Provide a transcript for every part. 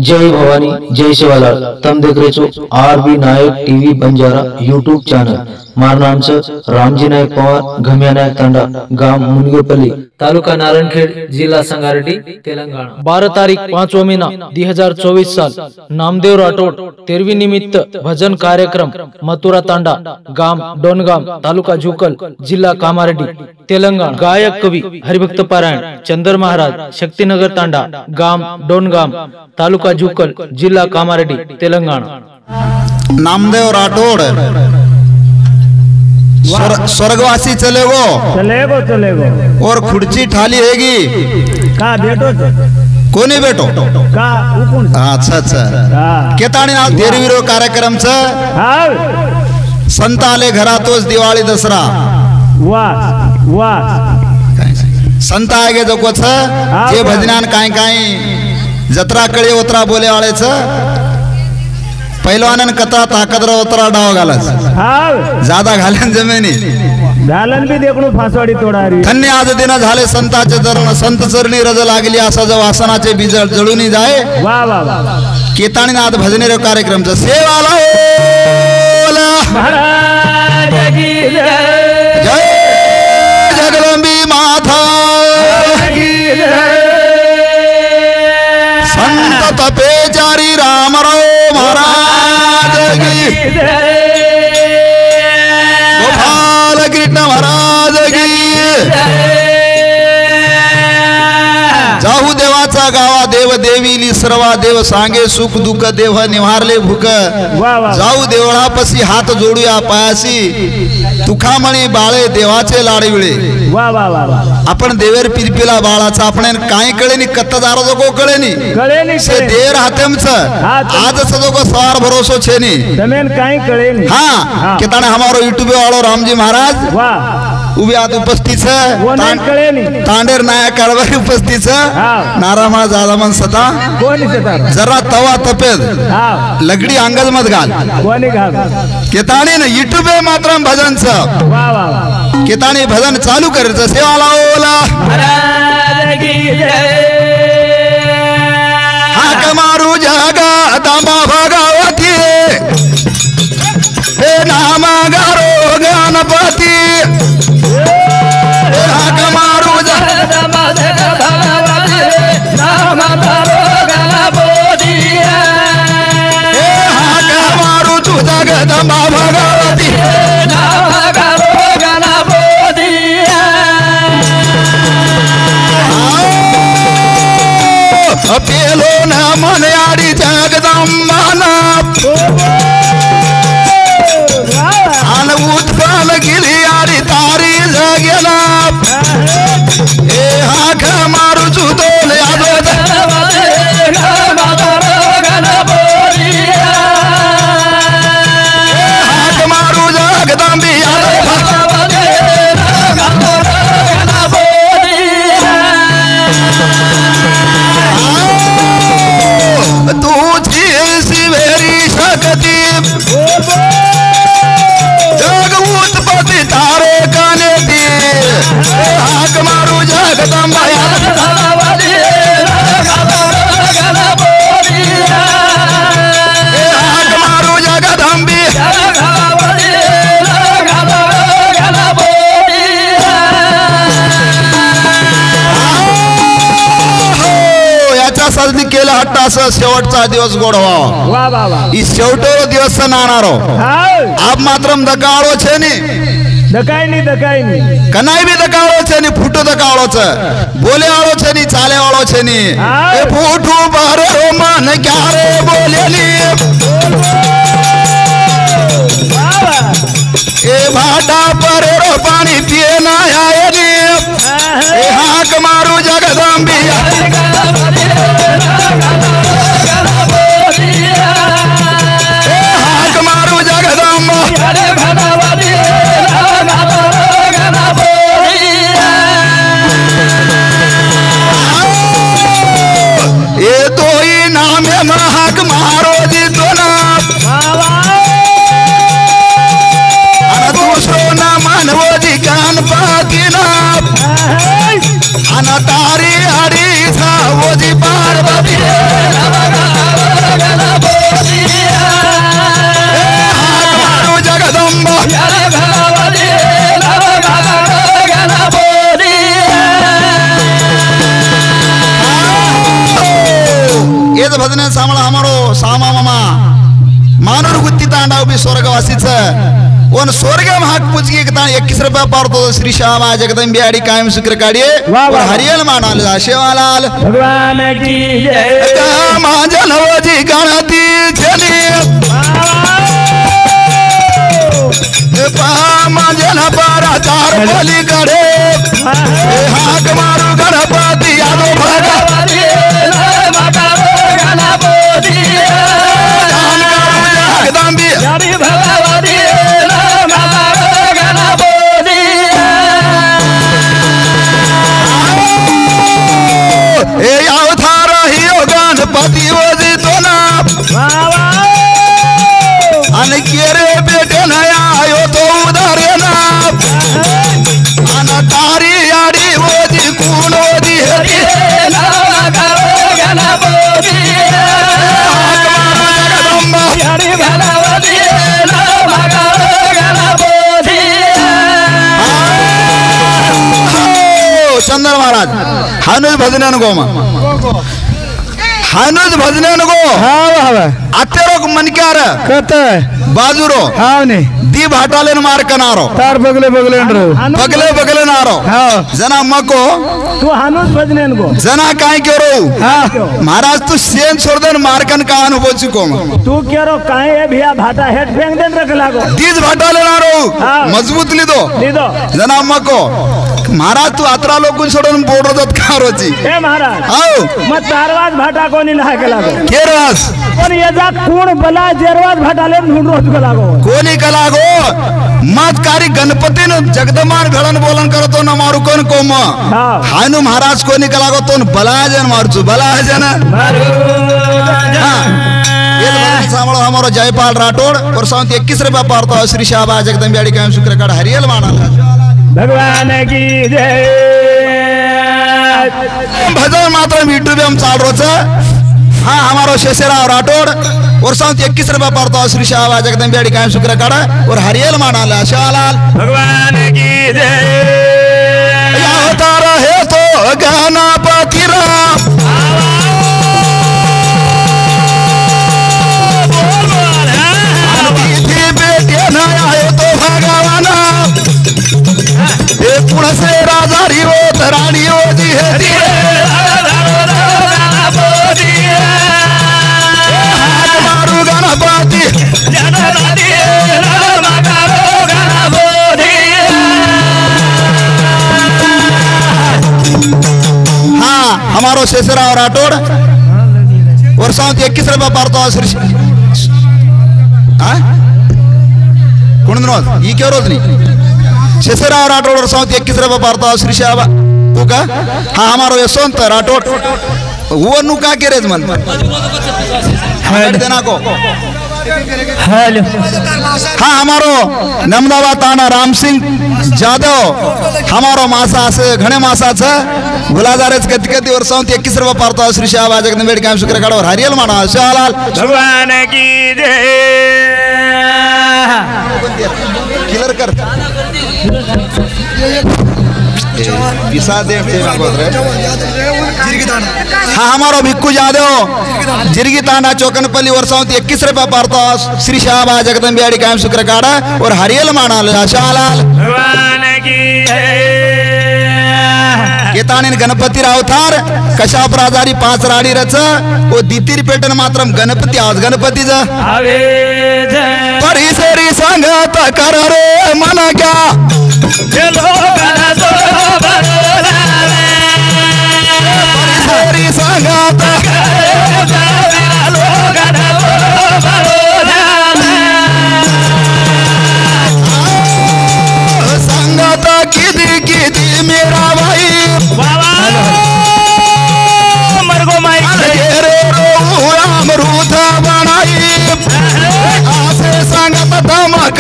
जय भवानी जय शिवालाल। तम देख रहे छो आरबी नायक टीवी बंजारा यूट्यूब चॅनल। मार नाम से रामजी नायक पवार, घमिया नायक तांडा, गांव मुनगेपल्ली, तालुका नारायणखेड, जिला संगारेड्डी, तेलंगाना। 12 तारीख 5वां महीना 2024 साल। नामदेव राठोड 13वीं निमित्त भजन कार्यक्रम मथुरा तांडा, गांव डोनगाम, तालुका जुकल, जिला कामारेड्डी, तेलंगाना। गायक कवि हरिभक्त पारायण चंदर महाराज, शक्तिनगर तांडा, गांव डोनगाम, तालुका जुकल, जिला कामारेड्डी, तेलंगाना। नामदेव राठोड स्वर्गवासी चले गो और खुर्ची ठाली हैगी का बेटो कोणी बेटो का अच्छा अच्छा केताणी नाव 13वीरो कार्यक्रम संत आले घरातोच दिवाळी दसरा संत आगे जो कोच जे भजनान काय जत्रा कळी उतरा बोले वाळेच पहिलवानन कथा ताकदर उतरा डाव घालच ज्यादा घालन जमेनी घालन भी देखणू फासवाडी तोडारी धन्य आज दिन झाले संताचे चरण, संत चरणी रज लागली असा जो वासनाचे बीज जळून जाय। वा वा वा केताणी नाद भजनेर कार्यक्रमचा सेवाला महाराज की जय, जय जगदंबी माता की जय, संत तपेचारी रामराव महाराज की जय, गोपाल कृष्ण महाराज की जाहू देवाचा गावा देव देवीली सर्वा देव सांगे सुख दुःख देव निवारले भूक जाऊ देवळापसी हात जोडूया पायासी तुखामणी बाळे देवाचे लाडविळे वा वा वा वा आपण देवेर पिरपिला बाळाचा आपण काय कळेनी कत्तदार जो को कळेनी से देर हातेमच आज सजो को सवार भरोसो छेनी तमेन काय कळेनी हां केताने हमारो यूट्यूब वालो रामजी महाराज वा उभे आत उपस्थित कळेनी तांडेर नायक कळवर उपस्थित नारामा जादामन सता कोणी सेतार जरा तवा तपेद लगडी अंगज मत घाल कोणी घाल केताने न यूट्यूब मात्र भजनच वा वा वा केताने भजन चालू करायचं सेवा लावला महाराज की जय, हाक मारू जगा दामा भगवती हे नाम गारो गणपती हाक मारू हाक मारू तू जगदंबा भगवती पेलो न मन आडी जगदंबाना आन उत्पल गिली आडी तारी जगेला ए हाक मारू चुदोल हाक मारू जगदंबी तुझी शिवेरी शक्ती जग उत्पत्ती तारे कानेती हाक मारू जगदंबा हाक मारू जगदंबी याचा साजरी केला हट्टा असं शेवटचा दिवस गोडवा वा वा वा ई शेवटो दिवस नाणारो आप मात्र दकाळो छे नी दकाई कनाई भी दकाळो छे नी फुटो दकाळो छ बोले वाळो छे नी चाले वाळो छे नी ए फुटू बारे रो मन क्यारे बोलेली ए भाटा परे रो पानी पिए ना आए नी ए हाक मारू जगदंबी हाक मारू जगदंबा ये तो ही नाम है महाक मारो जी तो ना दूसरो ना मानवो जी कान पाकी ना अन तारी हरी था वो जी पार्वती तेज भजन सांभाळा हमारो सामा मामा मानूर गुत्ती तांडाव भी स्वर्गवासीच ओन स्वर्ग महाग पुजगी ता 21 रुपया पारतो श्री श्यामा जगदंबे आडी कायम शुक्र काढी और हरियल मानाल शेवालाल भगवान की जय माझ्या नवजी गणती जनी माझ्या न पारा चार बोली कडे हाक मारू गणपती यादो भगवानी गणपती जगदंबे भगवानी ए अवतार ही गणपती वजितो ना आणि केरे बेटे नया आयो तो उदारे ना आणि तारी आडी वजी कोण वजी हरी गणपती जगदंबा हरी भगवती गणपती चंदन महाराज हानुज भजन गोमा हानुज भजन गो अत्यारोग मनक्यार कत बाजूरो हाव ने दी भाटाले मार्क नारो तार बगले बगले बगले बगले नारो जना मको तू हानुस भजनेन गो जना काय केरो महाराज तू सेन सोडन मार्कन का अनुभव चुको तू केरो काय है भैया भाटा हेड फेंक देन रख लागो दीज भाटाले नारो मजबूत लिदो जना मको महाराज तू अतरा लोकून सोडून बोडो जात कारोची ए महाराज हाव मग तारवाज भाटा कोणी नाही केला गो केरस पण याचा कोण बला जेरवाज भाटाले ढूंढ रोज गेला गो कोणी कला गो मत कारी गणपतीन जगदमान भेळन बोलन करतो न मारू कोण कोम हानु महाराज कोणी कला गो तो बलाजन मारचू बलाजन सांभळो हमारो जयपाल राठौड़ और 21 रुपया पारतो श्री शाबा जगदंबे आडी कायम शुक्र काढ हरियल मानाल भगवान की जय भजन मात्र यूट्यूब हम चाल रोच हाँ हमारो शेषराव राठौड़ और 21 रुपया पड़ता श्री शाबा जगदंबे आडी कायम शुक्र काढ और हरियल मानाल शालाल भगवान की जय होता रहे तो गणपति राम बेटे न आए तो भगवान पुण से राजा रियो रानी ओ जी हरि मारू गणपति हाँ हमारो शेषराव राठौड़ और 21 रुपया पारतो श्री कोण रोज ई के रोज नहीं शेषराव राठौड़ और 21 रुपया पारतो श्री शाबा तू का हाँ हमारो यशवंत राठौड़ वो नु का के रेज मन देना को हेलो हाँ हमारो नमदावा ताना राम सिंह जादव हमारो मासा से घणे मासा छ गुलाजारेच कति कति और 21 रुपया पारतो श्री शाबा जगदंबे आडी कायम शुक्र काढ और हरियल माना शालाल भगवान की जय किलर कर हाँ हमारो भिक्कू जादव जिरगी तांडा चौकनपल्ली और 21 रुपया पारतो श्री शाबा जगदंबे आडी कायम शुक्र काढ और हरियल मानाल शालाल भगवान की केताणीन गणपती रावथार कशाप राजारी 5 राडी रच ओ दितीर पेटन मात्रम गणपती आज गणपतीच परिसरी संगत कर रे मन क्या परिसरी संगत संगत किदी किदी मेरा भाई मरगो माई अमृत बनाई आसे संगत धमक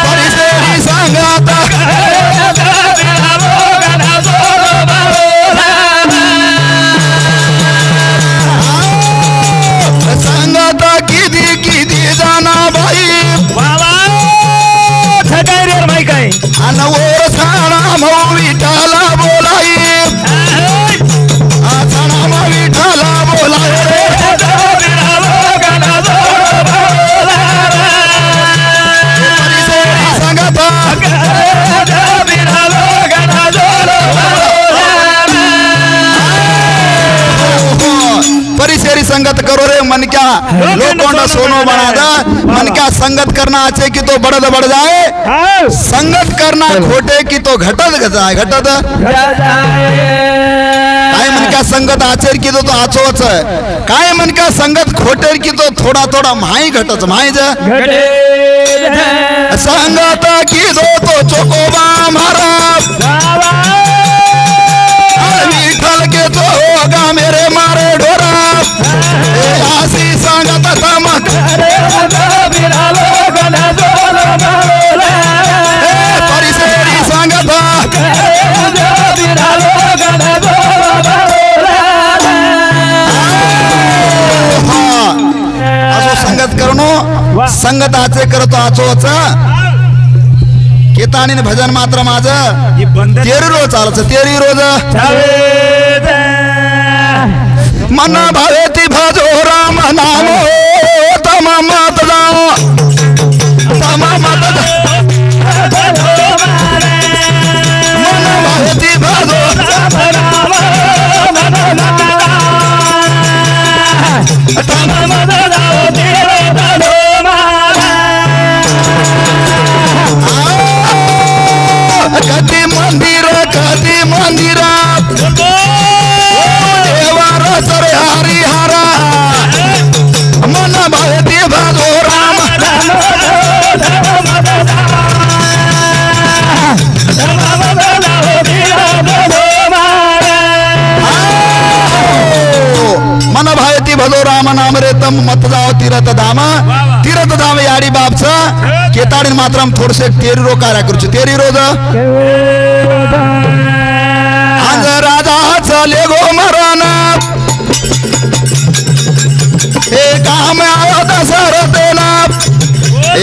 परिसरी संगत का सोनो बना दे। मन का संगत करना अच्छे की तो बढ़त बढ़ जाए, संगत करना खोटे की तो घटत जाए घटत। काय मन का संगत आचेर की तो आचोच है, काय मन का संगत खोटेर की तो थोड़ा थोड़ा माही घटच माही जा। संगत की दो तो चोकोबा मारा, विठल के तो होगा मेरे मारे डोरा। आसी संगत तमक परिसेरी संगत असो संगत करणो संगत आचे करतो आचोच केतानी भजन मात्र माझं तेरी रोज चालच तेरी रोज मन भावेती भजो राम नामो तम मत जाओ तम मत मन भावेती भजो कति मंदिर देवार सर हरि हरा मन भवती भजो राम मन भवती भजो राम नाम रे तम मत जाओ तीरथ धाम याडी बापचा केताडीन मात्र थोडसे तेरी रो कार्य करूच तेरी रोज आज राजा चले गो मरण हे काम आयो दशरथ ना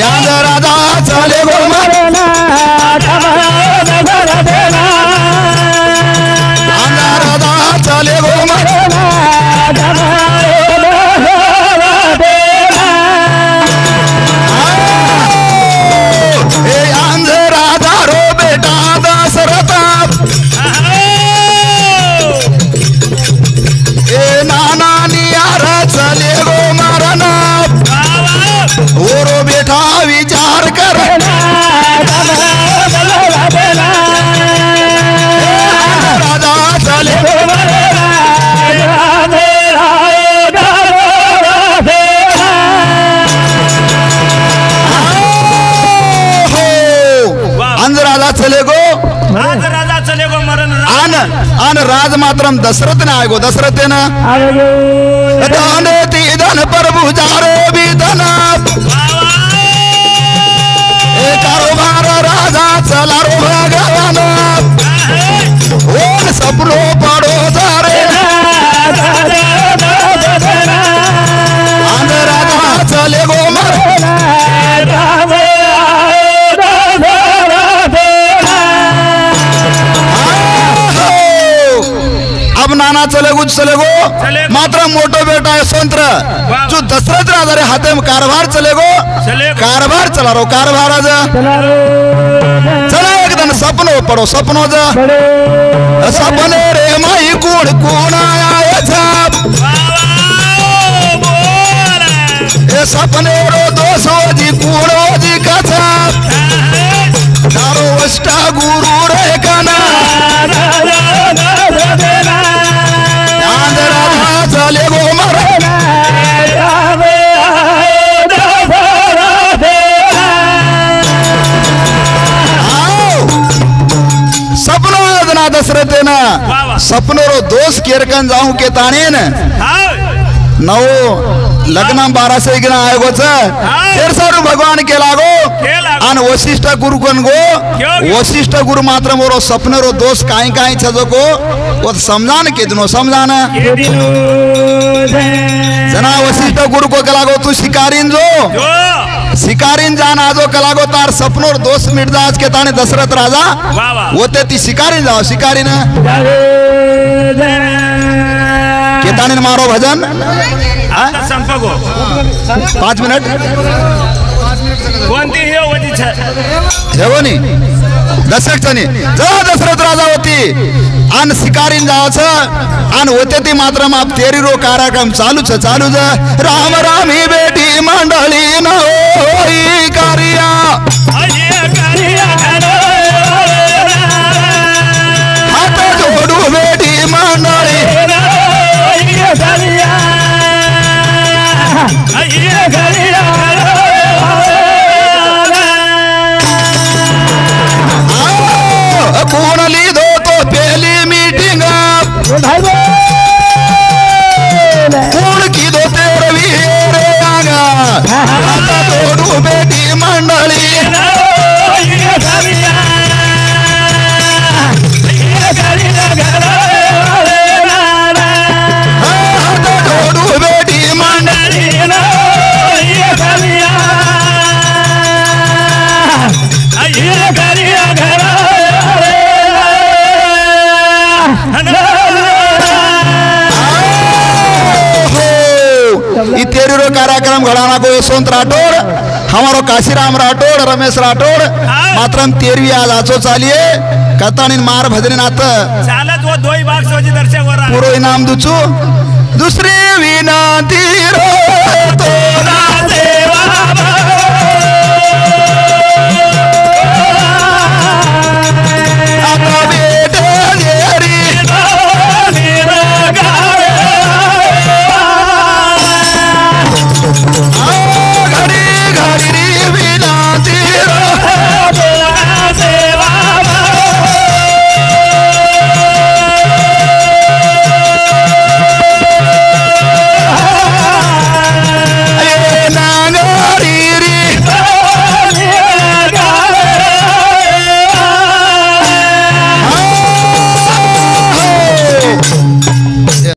आज राजा चले गो मरण आज राजा चले गो मरण विचार कर राजा चले राजा चले गो आन राज मात्रम दशरथ ने आएगो दशरथ न धन प्रभु जारो भी धन कारोबार राजा चला रो भगवान ओन सपनो पड़ो जारे आन राजा चले गो अब नाना चले गो मात्र मोटो बेटा यशवंत्र जो दशरथ राजा रे हाथे में कारभार चले गो कारभार चला रो कारभार आज चला एकदम सपनो पड़ो सपनो जा सपने रे माई कूड़ कूण आया छाप ए सपने रो दोसो जी कूड़ो जी कथा तारो अष्टा गुरु रे कना चले गो सपनो दशरथ ना सपनो रो दोस्त केरकन जाऊं के ताने नव लग्न 12 से गिना आएगो सारू भगवान के लागो आन वशिष्ठ गुरु कन गो वशिष्ठ गुरु मात्र मोरो सपने रो दोस्त काई काई छजो को वो समझान के दिनो समझाना जना वशिष्ठ गुरु को कलागो तू शिकारीन जो शिकारीन जान आजो कलागो तार सपनोर दोस्त मिट जा आज के ताने दशरथ राजा वो ते ती शिकारीन जाओ शिकारी ना के ताने मारो भजन संपगो 5 मिनट कोणती हे वजी हेवो नी दशकचनी जेव्हा दशरथ राजा होती आणि शिकारीन जायचं आणि होते ती मात्र माप तेरी रो कार्यक्रम चालूच राम रामी बेटी मंडळी न होई कार्या हात जोडू बेटी मंडळी कोण लिदो तो पहली मीटिंग कोण की दो तेरवी रे आगा हात जोडू बेटी मंडळी कार्यक्रम घड़ाना को यशवंत राठौड़ हमारो काशीराम राठौड़ रमेश राठौड़ मात्र तेरवी आज आचो चालिए कथानी मार भजनी नाथ चालत वो दो ही भाग सोची दर्शक हो रहा पूरो इनाम दुचू दूसरी विनंती रो तो ना देवा